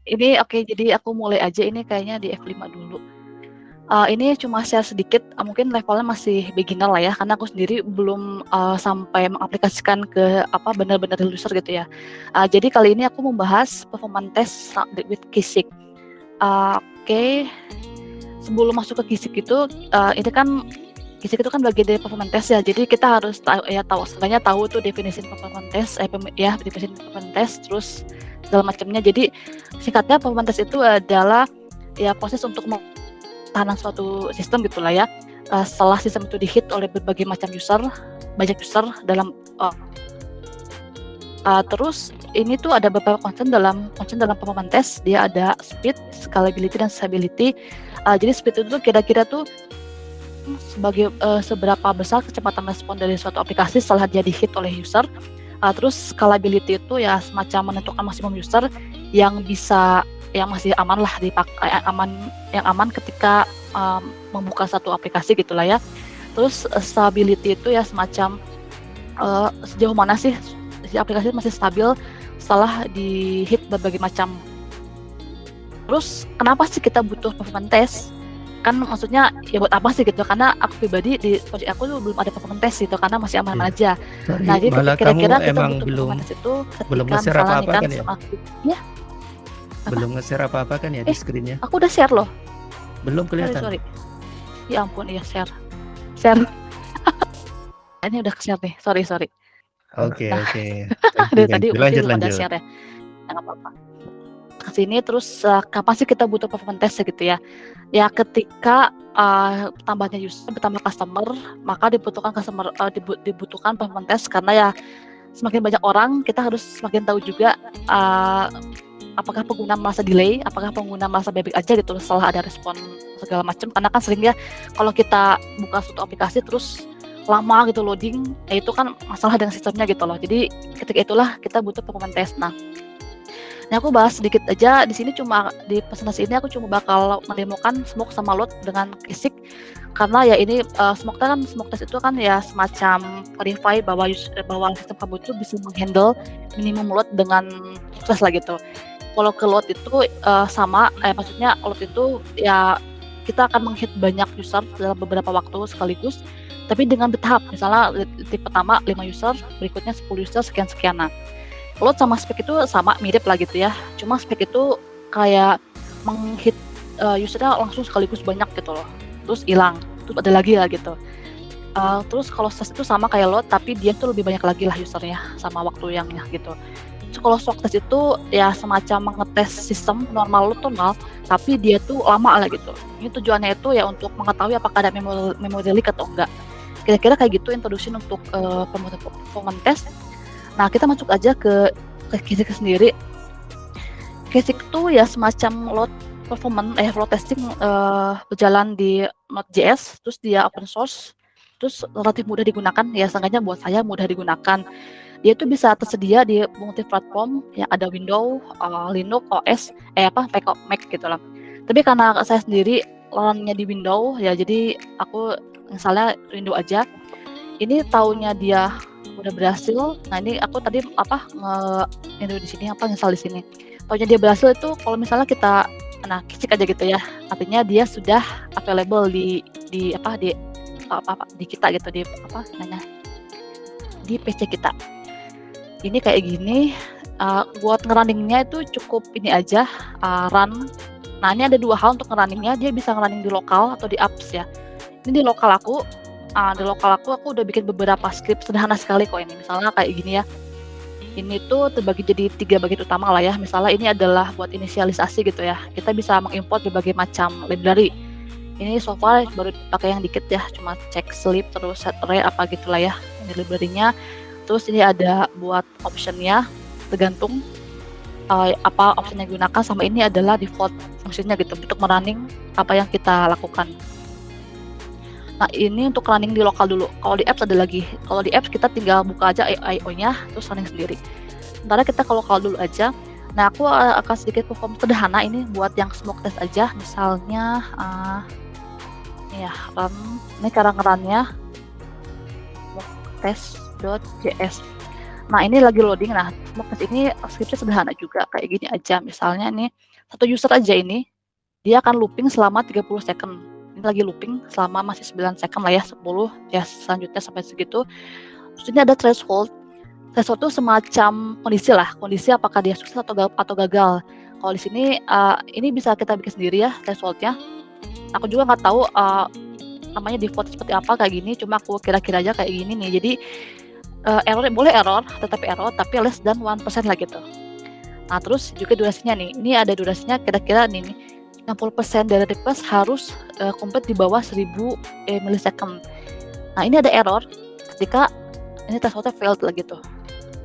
Ini oke, jadi aku mulai aja ini kayaknya di F5 dulu. Ini cuma share sedikit, mungkin levelnya masih beginner lah ya, karena aku sendiri belum, sampai mengaplikasikan ke apa, benar-benar user gitu ya. Jadi kali ini aku membahas performance test with Kisik. Oke, sebelum masuk ke Kisik itu, ini kan Kisik itu kan bagian dari performance test ya, jadi kita harus sebenarnya tahu tuh definisi performance test, definisi performance test, terus segala macamnya. Jadi singkatnya performance test itu adalah ya proses untuk tahanan suatu sistem gitulah ya, setelah sistem itu di-hit oleh berbagai macam user, banyak user dalam terus ini tuh ada beberapa concern dalam performance test. Dia ada speed, scalability, dan stability. Jadi speed itu tuh kira-kira tuh sebagai seberapa besar kecepatan respon dari suatu aplikasi setelah dia di-hit oleh user. Terus scalability itu ya semacam menentukan maksimum user yang bisa yang masih aman lah yang aman ketika membuka satu aplikasi gitulah ya. Terus stability itu ya semacam sejauh mana sih si aplikasi masih stabil setelah di-hit berbagai macam. Terus kenapa sih kita butuh performance test? Kan maksudnya ya buat apa sih gitu, karena aku pribadi di project aku tuh belum ada performance test gitu, karena masih aman-aman aja. Sorry, Nah, jadi malah kira-kira kamu kita emang butuh performance test itu belum ketika nge-share misalnya nih apa-apa kan kan ya? ya, Belum nge-share apa-apa kan ya di screen-nya? aku udah share loh. Belum kelihatan. Sorry. Ya ampun, iya share. Ini udah share nih, sorry. Oke. Dari tadi Lanjut. belum ada share ya. Nggak apa-apa. Kesini terus kapan sih kita butuh performance test gitu ya? Ya ketika bertambahnya user, bertambah customer, maka dibutuhkan performance test, karena ya semakin banyak orang, kita harus semakin tahu juga apakah pengguna merasa delay, apakah pengguna merasa baik-baik aja gitu setelah ada respon segala macam. Karena kan sering ya kalau kita buka suatu aplikasi terus lama gitu loading, ya itu kan masalah dengan sistemnya gitu loh. Jadi ketika itulah kita butuh performance test. Nah, ini aku bahas sedikit aja di sini, cuma di presentasi ini aku cuma bakal mendemokan smoke sama load dengan Kisik, karena ya ini smoke test itu kan ya semacam verify bahwa sistem kamu itu bisa menghandle minimum load dengan sukses lah gitu. Kalau ke load itu maksudnya load itu ya kita akan menghit banyak user dalam beberapa waktu sekaligus, tapi dengan bertahap. Misalnya tipe pertama 5 user, berikutnya 10 user, sekian. Nah, load sama spek itu mirip lah gitu ya. Cuma spek itu kayak menghit usernya langsung sekaligus banyak gitu loh. Terus hilang. Terus ada lagi lah gitu. Terus kalau stress itu sama kayak load, tapi dia tuh lebih banyak lagi lah usernya sama waktu yang ya gitu. So, kalau shock test itu ya semacam mengetes sistem normal load tonal, tapi dia tuh lama lah gitu. Ini tujuannya itu ya untuk mengetahui apakah ada memory leak atau enggak. Kira-kira kayak gitu introduction untuk performance test. Nah, kita masuk aja ke Kisik sendiri. Kisik itu ya semacam load testing berjalan di Node.js, terus dia open source, terus relatif mudah digunakan, ya seenggaknya buat saya mudah digunakan. Dia tuh bisa tersedia di multi platform, ya ada Windows, Linux, OS, Mac gitu lah. Tapi karena saya sendiri run-nya di Windows, ya jadi aku misalnya Windows aja. Ini taunya dia udah berhasil. Nah, ini aku tadi di sini install di sini. Taunya dia berhasil itu kalau misalnya kita Kisik aja gitu ya. Artinya dia sudah available di kita gitu, di PC kita. Ini kayak gini. Buat ngerunningnya itu cukup ini aja, run. Nah, ini ada dua hal untuk ngerunningnya. Dia bisa ngerunning di lokal atau di apps ya. Ini di lokal aku. Di lokal aku udah bikin beberapa script sederhana sekali kok ini. Misalnya kayak gini ya. Ini tuh terbagi jadi 3 bagian utama lah ya. Misalnya ini adalah buat inisialisasi gitu ya. Kita bisa mengimport berbagai macam library. Ini so far baru pakai yang dikit ya, cuma check sleep terus set array apa gitulah ya. Ini library-nya. Terus ini ada buat option-nya, tergantung apa option yang digunakan, sama ini adalah default fungsinya gitu untuk merunning apa yang kita lakukan. Nah, ini untuk running di lokal dulu. Kalau di apps ada lagi. Kalau di apps kita tinggal buka aja IO-nya terus running sendiri. Sementara kita ke lokal dulu aja. Nah, aku akan sedikit perform sederhana ini buat yang smoke test aja. Misalnya ini ya, run. Ini cara nge-run-nya smoke test.js. Nah ini lagi loading. Nah ini scriptnya sederhana juga kayak gini aja. Misalnya nih satu user aja ini dia akan looping selama 30 second. Ini lagi looping selama masih 9 second lah ya, 10 ya selanjutnya sampai segitu. Terus ini ada threshold. Threshold itu semacam kondisi apakah dia sukses atau gagal. Kalau di sini ini bisa kita bikin sendiri ya thresholdnya. Aku juga nggak tahu namanya default seperti apa kayak gini, cuma aku kira-kira aja kayak gini nih. Jadi boleh error, tapi less than 1% lah gitu. Nah terus juga durasinya nih, ini ada durasinya kira-kira nih 60% dari request harus complete di bawah 1000 millisecond. Nah ini ada error ketika ini thresholdnya failed lah gitu.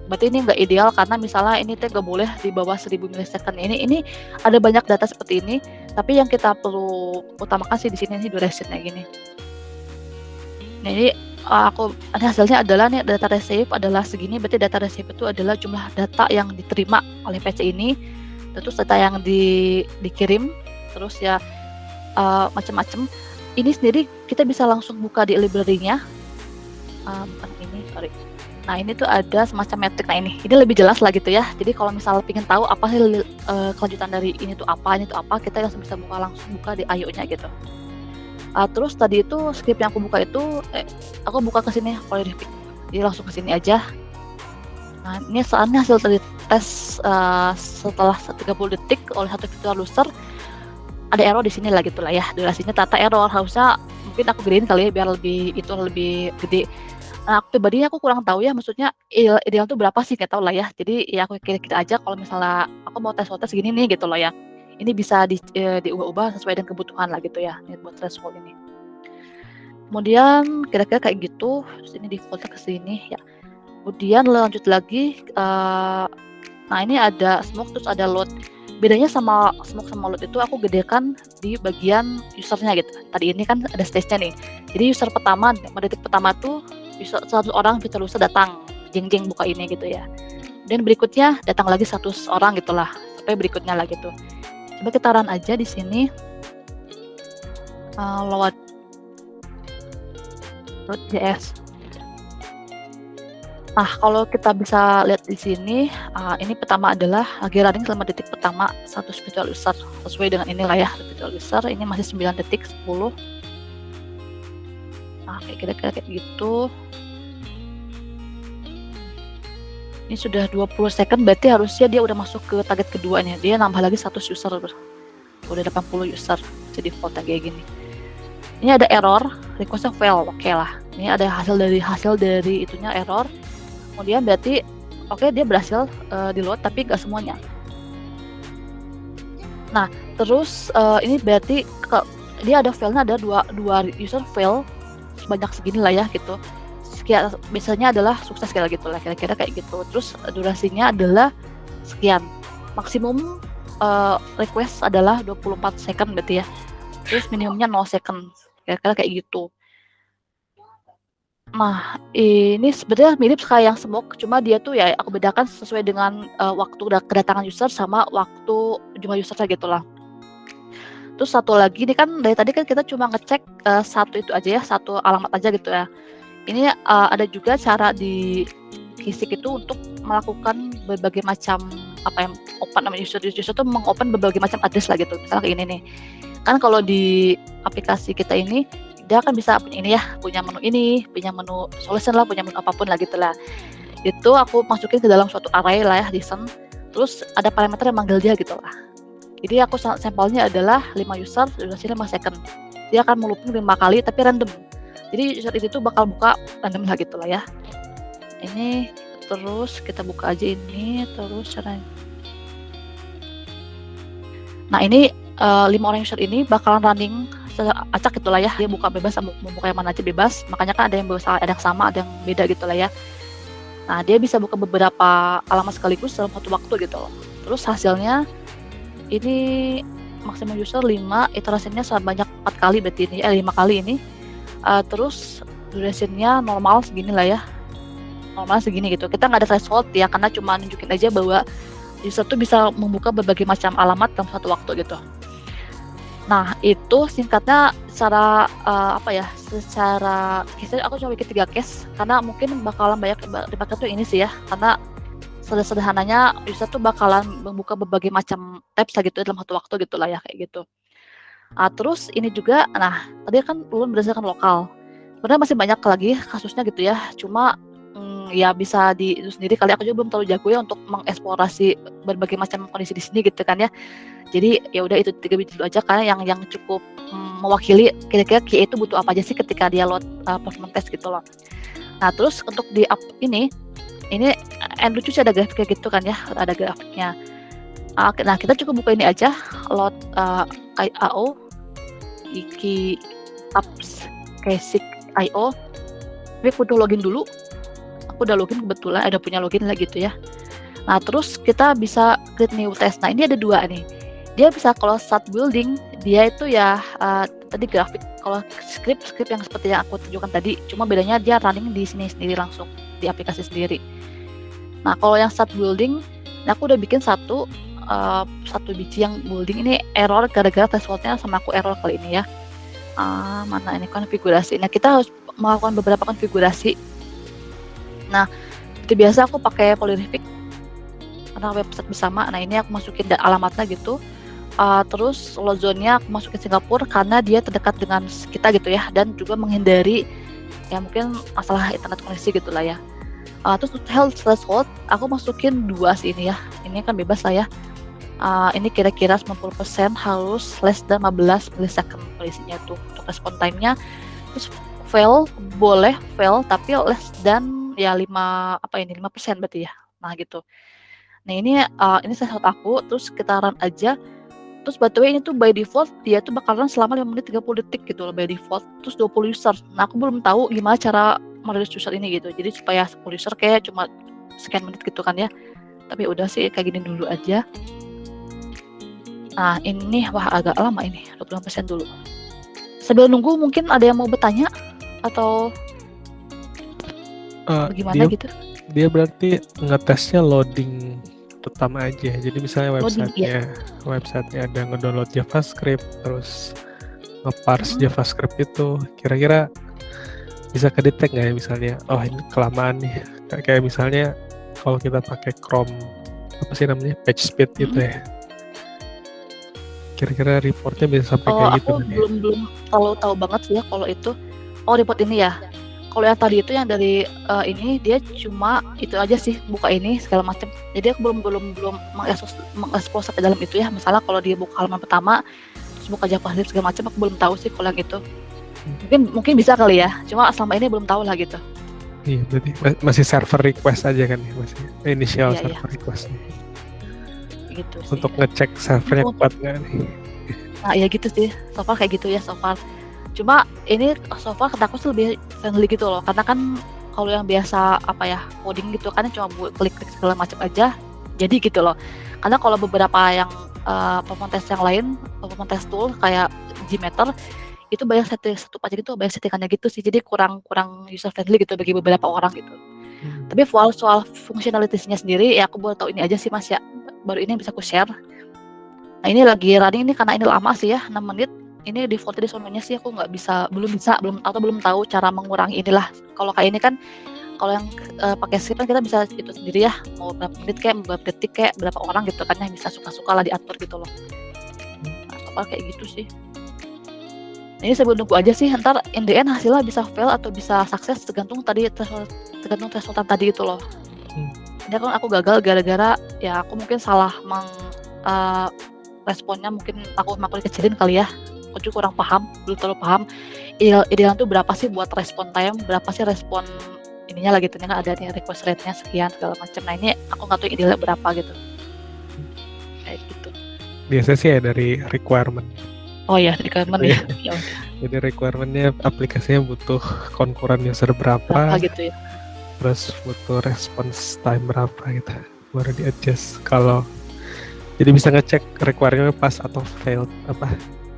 Berarti ini nggak ideal karena misalnya ini nggak boleh di bawah 1000 millisecond. Ini ada banyak data seperti ini, tapi yang kita perlu utamakan sih di sini nih durationnya gini. Nah ini hasilnya adalah nih data receive adalah segini, berarti data receive itu adalah jumlah data yang diterima oleh PC ini, terus data yang dikirim, terus ya macam-macam. Ini sendiri kita bisa langsung buka di library-nya. Bukan ini, sorry. Nah ini tuh ada semacam metrik. Nah ini lebih jelas lah gitu ya. Jadi kalau misalnya pengen tahu apa sih kelanjutan dari ini tuh apa, kita langsung bisa langsung buka di IO-nya gitu. Terus tadi itu script yang aku buka itu, aku buka ke sini kalau jadi langsung ke sini aja. Nah ini soalnya hasil dari tes setelah 30 detik oleh satu virtual user ada error di sini lah gitu lah ya. Durasinya tata error, harusnya mungkin aku gedein kali ya biar lebih gede. Nah pribadinya aku kurang tahu ya, maksudnya ideal tuh berapa sih, nggak tahu lah ya. Jadi ya aku kira-kira aja kalau misalnya aku mau tes segini nih gitu loh ya. Ini bisa diubah-ubah sesuai dengan kebutuhan lah gitu ya, ini buat threshold ini. Kemudian kira-kira kayak gitu, terus ini defaultnya ke sini ya. Kemudian lanjut lagi, nah ini ada smoke terus ada load. Bedanya sama smoke sama load itu aku gedekan di bagian usernya gitu. Tadi ini kan ada stage-nya nih. Jadi user pertama, detik pertama tuh satu orang virtual user datang, jeng-jeng buka ini gitu ya. Dan berikutnya datang lagi 100 orang gitulah, sampai berikutnya lah gitu. Coba kita run aja di sini, load.js. Nah kalau kita bisa lihat di sini, ini pertama adalah lagi running selama detik pertama 100 virtual user, sesuai dengan inilah ya virtual user. Ini masih 9 detik 10. Nah kayak kira-kira kayak gitu. Ini sudah 20 second, berarti harusnya dia udah masuk ke target keduanya. Dia nambah lagi 100 user, udah 80 user. Jadi defaultnya kayak gini. Ini ada error, requestnya fail, oke lah. Ini ada hasil dari itunya error. Kemudian berarti oke, dia berhasil di load, tapi nggak semuanya. Nah terus ini berarti dia ada failnya, ada dua user fail sebanyak segini lah ya gitu. Biasanya adalah sukses kayak gitu lah, kira-kira kayak gitu. Terus durasinya adalah sekian, maksimum request adalah 24 second berarti ya, terus minimumnya 0 second, kira-kira kayak gitu. Nah ini sebenarnya mirip kayak yang smoke, cuma dia tuh ya aku bedakan sesuai dengan waktu kedatangan user sama waktu jumlah usernya gitu lah. Terus satu lagi, ini kan dari tadi kan kita cuma ngecek satu itu aja ya, satu alamat aja gitu ya. Ini ada juga cara di Kisik itu untuk melakukan berbagai macam open namanya user itu mengopen berbagai macam address lah gitu. Misalnya kayak ini nih. Kan kalau di aplikasi kita ini dia kan bisa punya ini ya, punya menu ini, punya menu solution lah, punya menu apapun lah gitu lah. Itu aku masukin ke dalam suatu array lah ya, listen. Terus ada parameter yang manggil dia gitu lah. Jadi aku sampelnya adalah 5 user, durasinya 5 second. Dia akan melooping 5 kali tapi random. Jadi user itu bakal buka random lah gitu lah ya. Ini terus kita buka aja ini terus caranya. Nah ini 5 orang user ini bakalan running acak gitu lah ya. Dia buka bebas, mau buka yang mana aja bebas. Makanya kan ada yang sama, ada yang beda gitu lah ya. Nah dia bisa buka beberapa alamat sekaligus dalam satu waktu gitu loh. Terus hasilnya ini maksimum user 5, iterasinya sebanyak 4 kali berarti ini 5 kali ini. Terus durationnya normal segini lah ya, normal segini gitu. Kita nggak ada threshold ya, karena cuma nunjukin aja bahwa user tuh bisa membuka berbagai macam alamat dalam satu waktu gitu. Nah, itu singkatnya secara apa ya? Secara case aku cuma bikin 3 case karena mungkin bakalan banyak dipakai tuh ini sih ya. Karena sederhananya user tuh bakalan membuka berbagai macam tabs lah gitu ya dalam satu waktu gitulah ya kayak gitu. Terus ini juga, nah tadi kan ulun berdasarkan lokal. Sebenarnya masih banyak lagi kasusnya gitu ya. Cuma ya bisa di itu sendiri kali aku juga belum terlalu jago ya untuk mengeksplorasi berbagai macam kondisi di sini gitu kan ya. Jadi ya udah itu 3 biji dulu aja karena yang cukup mewakili kira-kira QA itu butuh apa aja sih ketika dia load performance test gitu loh. Nah, terus untuk di app ini lucu sih ada grafiknya gitu kan ya, ada grafiknya. Nah kita cukup buka ini aja, load IO iki apps basic IO. Tapi butuh login dulu. Aku udah login kebetulan, ada punya login lah gitu ya. Nah, terus kita bisa create new test. Nah, ini ada 2 nih. Dia bisa kalau start building, dia itu ya tadi grafik. Kalau script yang seperti yang aku tunjukkan tadi, cuma bedanya dia running di sini sendiri langsung di aplikasi sendiri. Nah, kalau yang start building, aku udah bikin satu biji yang building ini error gara-gara thresholdnya sama aku error kali ini ya. Mana ini konfigurasi. Nah, kita harus melakukan beberapa konfigurasi. Nah, seperti biasa aku pakai Polyrific karena website bersama. Nah, ini aku masukin alamatnya gitu. Terus load zone-nya aku masukin Singapura karena dia terdekat dengan kita gitu ya, dan juga menghindari ya mungkin masalah internet koneksi gitulah ya. Terus health threshold aku masukin 2 sih ini ya. Ini kan bebas lah ya. Ini kira-kira 90% harus less than 15 millisecond kondisinya tuh untuk respon time-nya. Terus boleh fail tapi less than ya 5% berarti ya. Nah gitu. Nah ini threshold aku, terus kita run aja. Terus by the way ini tuh by default dia tuh bakal run selama 5 menit 30 detik gitu loh by default. Terus 20 user. Nah aku belum tahu gimana cara mereduce user ini gitu. Jadi supaya 10 user kayak cuma sekian menit gitu kan ya. Tapi udah sih kayak gini dulu aja. Nah ini wah agak lama ini, 20% dulu. Sambil nunggu mungkin ada yang mau bertanya atau gimana gitu? Dia berarti ngetesnya loading pertama aja. Jadi misalnya websitenya ada ngedownload JavaScript, terus ngeparse JavaScript itu, kira-kira bisa kedetek nggak ya misalnya? Oh ini kelamaan nih. Kayak misalnya kalau kita pakai Chrome, apa sih namanya, page speed gitu ya. Kira-kira reportnya bisa sampai kayak gitu kan ya? Aku belum terlalu tahu banget sih ya kalau itu. Report ini ya. Kalau yang tadi itu yang dari ini dia cuma itu aja sih, buka ini segala macam. Jadi aku belum mengekspos sampai dalam itu ya. Misalnya kalau dia buka halaman pertama terus buka JavaScript segala macam, aku belum tahu sih kalau yang itu. Mungkin bisa kali ya. Cuma selama ini belum tahu lah gitu. Iya, berarti masih server request aja kan ya, masih initial server request. Gitu sih. Untuk ngecek servernya kuat nggak nih? Nah ya gitu sih, so far kayak gitu ya so far. Cuma ini so far kataku sih lebih friendly gitu loh, karena kan kalau yang biasa coding gitu kan cuma klik-klik segala macam aja jadi gitu loh. Karena kalau beberapa yang performance test yang lain, performance test tool kayak Gmeter itu banyak satu page gitu, banyak settingannya gitu sih, jadi kurang user friendly gitu bagi beberapa orang gitu. Tapi soal fungsionalitasnya sendiri ya aku baru tahu ini aja sih Mas ya, baru ini bisa aku share. Nah ini lagi running ini karena ini lama sih ya, 6 menit. Ini default di sononya sih aku belum tahu cara mengurangi inilah. Kalau kayak ini kan kalau yang pakai script kan kita bisa itu sendiri ya, mau berapa menit kayak berapa detik kayak berapa orang gitu kan, yang bisa suka-suka lah diatur gitu loh. Nah soal kayak gitu sih. Ini saya nunggu aja sih, ntar in the end hasilnya bisa fail atau bisa sukses tergantung threshold tadi itu loh. Ini kan aku gagal gara-gara ya aku mungkin salah responnya, mungkin aku dikecilin kali ya. Aku juga kurang paham, belum terlalu paham ideal itu berapa sih buat respon time, berapa sih respon ininya lah gitu, kan ada nih request rate-nya sekian segala macam. Nah ini aku nggak tahu idealnya berapa gitu. Kayak gitu. Biasanya sih ya dari requirement. Oh ya, requirement ya. Jadi requirement-nya aplikasinya butuh concurrent user berapa gitu ya. Terus butuh response time berapa gitu, baru di adjust. Kalau jadi bisa ngecek requirement pas atau failed apa.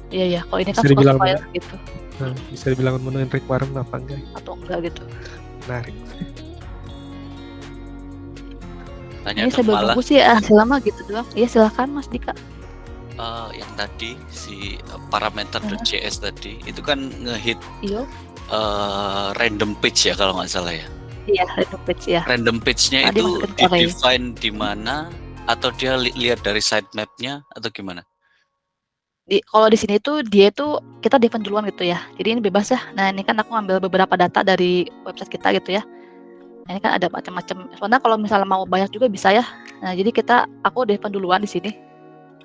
Iya, kalau ini kan suka fail gitu. Nah, bisa dibilang memenuhi requirement apa enggak? Atau enggak gitu. Menarik. Tanya ini saya baru nunggu sih hasil lama gitu doang. Iya silakan Mas Dika. yang tadi si parameter.js tadi itu kan ngehit Iya. random page ya kalau nggak salah ya. Iya, random page ya. Random page-nya Tadi itu masukin ke array. di-define di mana atau dia lihat dari sitemap-nya atau gimana? Kalau di sini tuh dia tuh kita define duluan gitu ya. Jadi ini bebas ya. Nah, ini kan aku ambil beberapa data dari website kita gitu ya. Nah, ini kan ada macam-macam. Soalnya kalau misalnya mau banyak juga bisa ya. Nah, jadi aku define duluan di sini.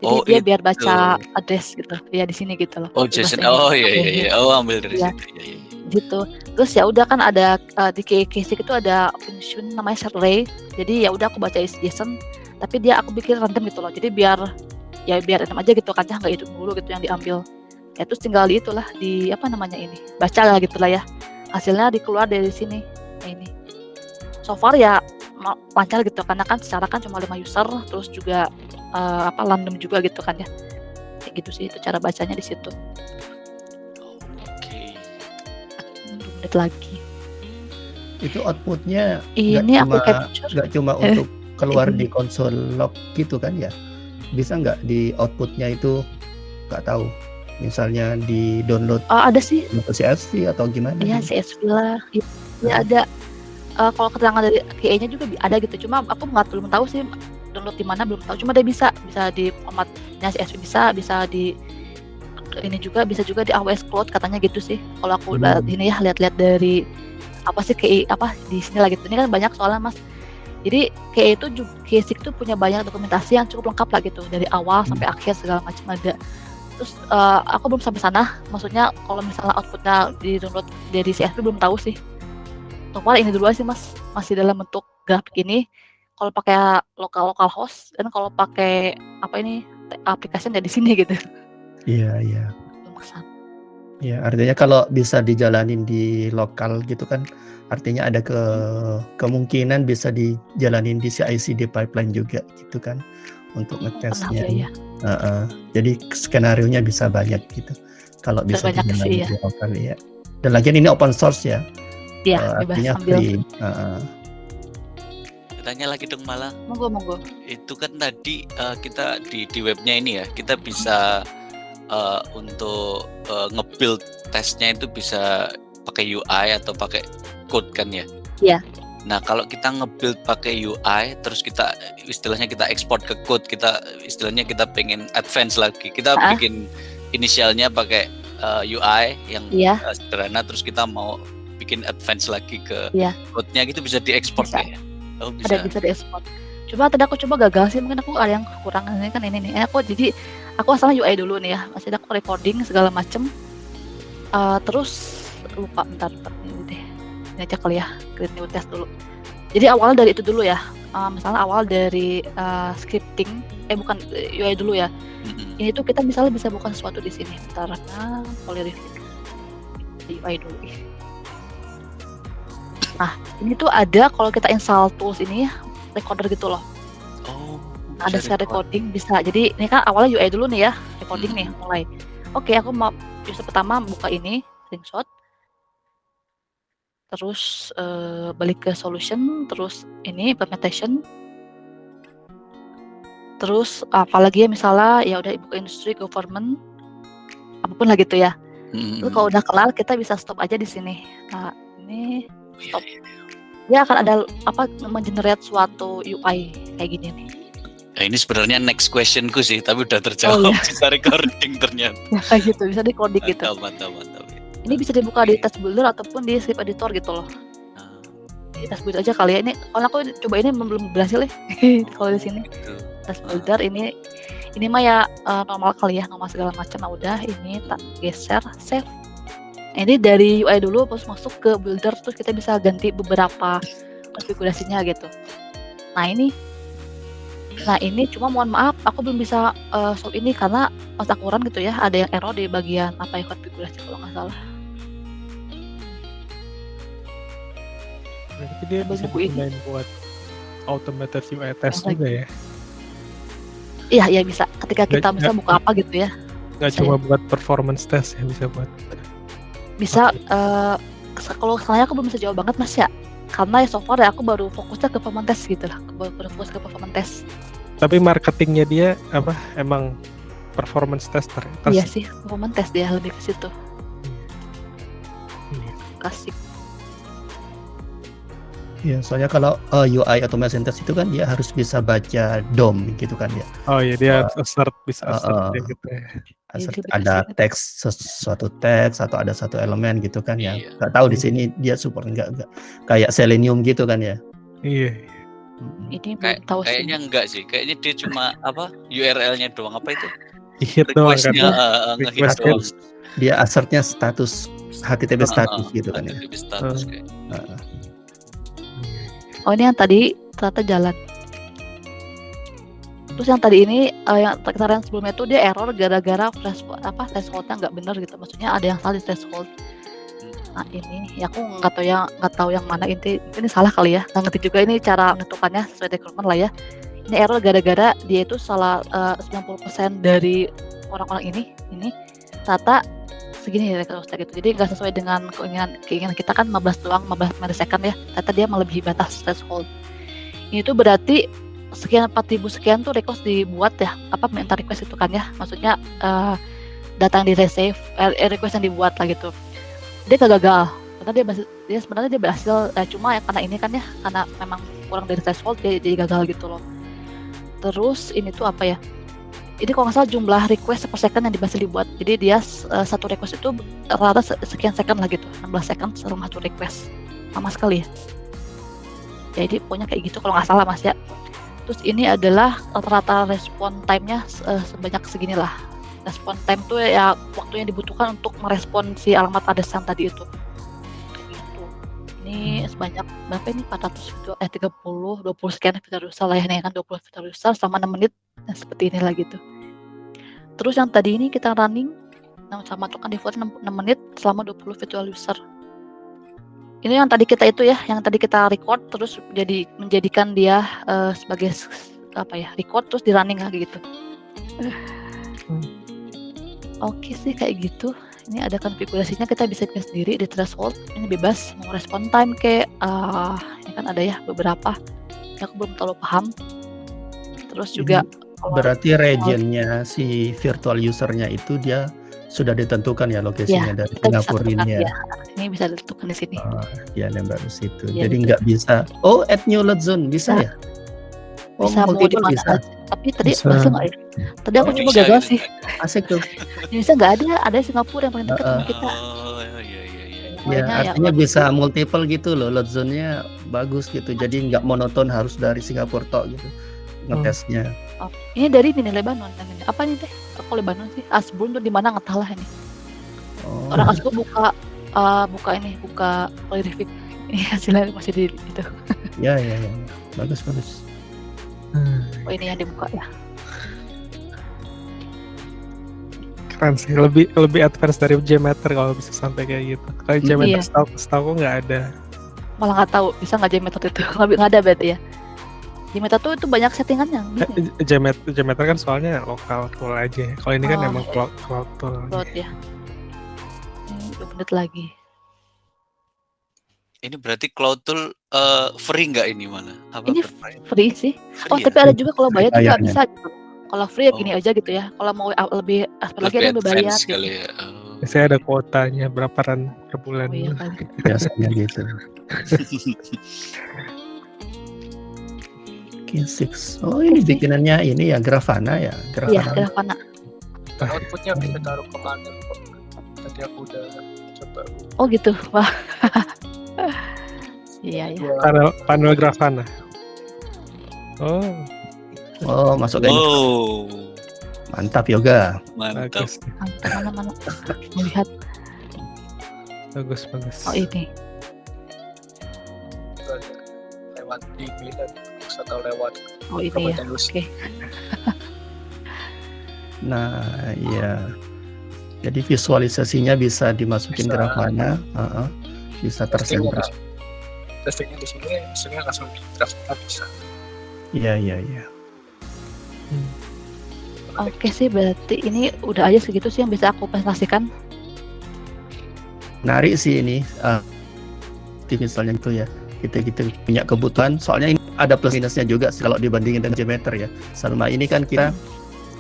Jadi Oh, dia biar itu. baca address gitu. Ya di sini gitu loh. Oh, Bebas JSON. ini. Oh Oke, iya. Oh, ambil dari Iya. situ. Iya. Gitu. Terus ya udah kan ada di KCC itu ada function namanya set array. Jadi ya udah aku baca is JSON, tapi aku bikin random gitu loh. Jadi biar random aja gitu kan ya, nggak hitung dulu gitu yang diambil. Ya terus tinggal di apa namanya ini, baca lah gitu lah ya. Hasilnya dikeluar dari sini. Nah, ini. So far ya lancar gitu karena kan secara kan cuma 5 user, terus juga random juga gitu kan ya. Kayak gitu sih itu cara bacanya di situ. Oke. 2 menit lagi. Itu outputnya Ini aku capture. nggak cuma untuk keluar di konsol log gitu kan ya? Bisa nggak di outputnya itu nggak tahu, misalnya di download Ada sih. CSV atau gimana? Iya, CSV lah. Iya ada. Kalau keterangan dari QA-nya juga ada gitu. Cuma aku belum tahu sih download di mana, belum tahu. Cuma dia bisa di formatnya CSV bisa di ini juga bisa juga di AWS Cloud katanya gitu sih. Kalau aku ini ya lihat-lihat dari apa sih QA di sini lah gitu. Ini kan banyak soalnya Mas. Jadi QA itu punya banyak dokumentasi yang cukup lengkap lah gitu dari awal sampai akhir segala macam ada. Terus aku belum sampai sana. Maksudnya kalau misalnya outputnya di download dari CSV belum tahu sih. Topal ini dulu sih Mas, masih dalam bentuk grafik ini. Kalau pakai lokal host dan kalau pakai aplikasi dari sini gitu. Iya. Maksud. Ya, artinya kalau bisa dijalanin di lokal gitu kan, artinya ada kemungkinan bisa dijalanin di CI/CD pipeline juga gitu kan untuk ngetesnya. Ya. Jadi skenario-nya bisa banyak gitu. Kalau bisa dijalanin di lokal ya. Dan lagian ini open source ya. Iya, artinya bebas free. Tanya lagi dong malah. Monggo. Itu kan tadi kita di webnya ini ya, kita bisa untuk nge-build tesnya itu bisa pakai UI atau pakai code kan ya? Iya. Nah, kalau kita nge-build pakai UI, terus kita istilahnya kita ekspor ke code, kita istilahnya kita pengen advance lagi, kita bikin inisialnya pakai UI yang sederhana, terus kita mau bikin advance lagi ke code-nya gitu, bisa diekspor ya? Oh, bisa. Bisa diekspor. Tadi aku coba gagal sih, mungkin aku ada yang kekurangan ini kan ini nih. Aku asalnya UI dulu nih ya, masih ada recording segala macem. Terus lupa bentar ini deh. Ini aja kali ya, create new test dulu. Jadi awalnya dari itu dulu ya. Misalnya awal dari scripting, bukan UI dulu ya. Ini tuh kita misalnya bisa buka sesuatu di sini. Bentar, polyreview di UI dulu. Nah, ini tuh ada kalau kita install tools ini recorder gitu loh. Oh, ada share recording bisa. Jadi ini kan awalnya UI dulu nih ya, recording nih mulai. Oke, aku mau user pertama buka ini screenshot. Terus balik ke solution, terus ini implementation. Terus apalagi ya misalnya ya udah buka industri, government, apapun lah gitu ya. Terus kalau udah kelar kita bisa stop aja di sini. Nah, ini stop. Dia akan ada mengenerate suatu UI kayak gini nih. Nah, ini sebenarnya next questionku sih, tapi udah terjawab bisa recording ternyata. Ya kayak gitu, bisa recording gitu. Mantap. Ini bisa dibuka di task builder ataupun di script editor gitu loh. Di task builder aja kali ya ini. Kalau aku coba ini belum berhasil ya. Kalau di sini task builder ini mah ya normal kali ya, normal segala macam. Nah udah ini tak geser save. Ini dari UI dulu terus masuk ke builder, terus kita bisa ganti beberapa konfigurasinya gitu. Nah ini cuma mohon maaf aku belum bisa show ini karena pas aku run gitu ya ada yang error di bagian konfigurasi kalau nggak salah. Berarti dia bisa digunain buat automated UI test juga ya? Iya bisa. Ketika kita bisa buka apa gitu ya. Nggak cuma buat performance test ya, bisa buat. Bisa. Kalau saya aku belum bisa jawab banget Mas ya. Karena so far ya aku baru fokusnya ke performance test gitu lah. Baru fokus ke performance test. Tapi marketingnya dia emang performance tester. Iya sih, performance test dia lebih ke situ. Iya. Kasih. Ya, soalnya kalau UI automation test itu kan dia harus bisa baca DOM gitu kan ya. Oh iya, dia assert, bisa assert ya gitu ya. Ada teks, suatu teks atau ada satu elemen gitu kan ya. Iya. Nggak tahu di sini dia support enggak kayak Selenium gitu kan ya. Iya. Ini belum tahu sih. Kayaknya enggak sih. Kayaknya dia cuma apa URL-nya doang, apa itu? Hit doang kan. Request-nya ngehit Request doang. Dia assertnya status HTTP status gitu kan ya. HTTP status kayak. Oh, ini yang tadi ternyata jalan. Terus yang tadi ini yang tekanan sebelumnya itu dia error gara-gara threshold-nya nggak benar gitu. Maksudnya ada yang salah di threshold. Nah ini ya aku nggak tahu yang mana ini salah kali ya. Nggak ngerti juga ini cara menentukannya sesuai requirement lah ya. Ini error gara-gara dia itu salah 90% dari orang-orang ini ternyata segini ya gitu. Jadi nggak sesuai dengan keinginan kita kan 15 millisecond ya. Ternyata dia melebihi batas threshold. Ini tuh berarti sekian 4.000 sekian tuh request dibuat ya, minta request itu kan ya. Maksudnya data yang di receive, request yang dibuat lah gitu. Dia gagal. Karena dia sebenarnya berhasil, cuma ya karena ini kan ya, karena memang kurang dari threshold dia jadi gagal gitu loh. Terus ini tuh apa ya? Ini kalau nggak salah jumlah request per second yang berhasil dibuat. Jadi dia satu request itu rata sekian second lah gitu, 16 second selama satu request. Lama sekali ya. Jadi pokoknya kayak gitu kalau nggak salah Mas ya. Terus ini adalah rata-rata respon time-nya sebanyak segini lah. Respon time tuh ya waktu yang dibutuhkan untuk merespon si alamat adresan tadi itu. Gitu. Ini sebanyak berapa ini 400 30 20 sekian fitur user lah ya, ini kan 20 fitur user selama 6 menit nah, seperti inilah gitu. Terus yang tadi ini kita running sama tuh kan default 6 menit selama 20 virtual user. Ini yang tadi kita itu ya, yang tadi kita record terus menjadikan dia sebagai record terus di running lagi gitu. Oke sih kayak gitu. Ini ada konfigurasinya, kita bisa bikin sendiri di threshold. Ini bebas mau respon time kayak ini kan ada ya beberapa. Ya, aku belum terlalu paham. Terus juga berarti regionnya si virtual usernya itu dia sudah ditentukan ya lokasinya dari Singapura ini ya. Ini bisa ditentukan di sini. Ya yang baru situ. Ya, jadi nggak bisa. Oh, add new load zone bisa ya? Oh, bisa mau di mana aja. Tapi tadi berhasil nggak ya? Tadi aku coba gagal gitu. sih. Asik tuh. Indonesia nggak ada. Ada Singapura yang paling dekat sama kita. Ya, artinya bisa multiple gitu loh, load zone-nya bagus gitu. Jadi nggak monoton harus dari Singapura tok gitu ngetesnya. Oh, ini dari Lebanon namanya. Apa nih teh? Aku Lebanon sih. Asbun tuh di mana nggak tahu lah ini. Oh. Orang Asbun buka Polyrific. Ini hasilnya masih di itu. Ya. Bagus. Oh ini yang dibuka ya. Keren sih, lebih advance dari JMeter kalau bisa sampai kayak gitu. Kalau JMeter setahu nggak ada. Malah nggak tahu bisa nggak JMeter itu. Nggak ada berarti ya. JMeter tuh itu banyak settingannya. JMeter kan soalnya lokal tool aja. Kalau ini kan emang cloud tool. Cloud ya. Ini 2 menit lagi. Ini berarti cloud tool free nggak ini mana? Apa ini free sih. Free tapi ada juga kalau bayar juga bisa gitu. Kalau free ya gini aja gitu ya. Kalau mau lebih lagi ada yang bayar. Sekali ya. Saya ada kuotanya berapa ran per bulan. Oh, iya, kan. Biasanya gitu. K6. Oh ini bikinannya ini ya Grafana ya. Iya Grafana. Outputnya kita taruh ke panel kok. Tadi aku udah coba. Oh gitu. Wah. Iya. Panel Grafana. Oh masuk kayak gitu. Mantap Yoga. Mantap. Mana melihat. Bagus. Oh ini. Lewat di bilan atau lewat. Oh ini ya. Oke. Nah iya. Jadi visualisasinya bisa dimasukin Grafana, bisa tersentral. Testingnya di sini, misalnya langsung di Grafana bisa. Iya. Oke sih, berarti ini udah aja segitu sih yang bisa aku presentasikan. Menarik sih ini, misalnya itu ya. Kita punya kebutuhan, soalnya ini ada plus minusnya juga kalau dibandingin dengan JMeter ya. Selama ini kan kita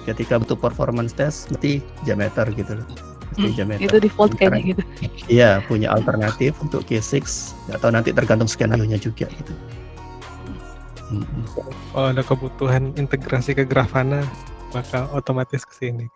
ketika butuh performance test berarti Jameter gitu loh. Pasti Jameter. Itu default kayaknya gitu. Iya, punya alternatif untuk K6 atau nanti tergantung skenario-nya juga gitu. Kalau ada kebutuhan integrasi ke Grafana bakal otomatis ke sini.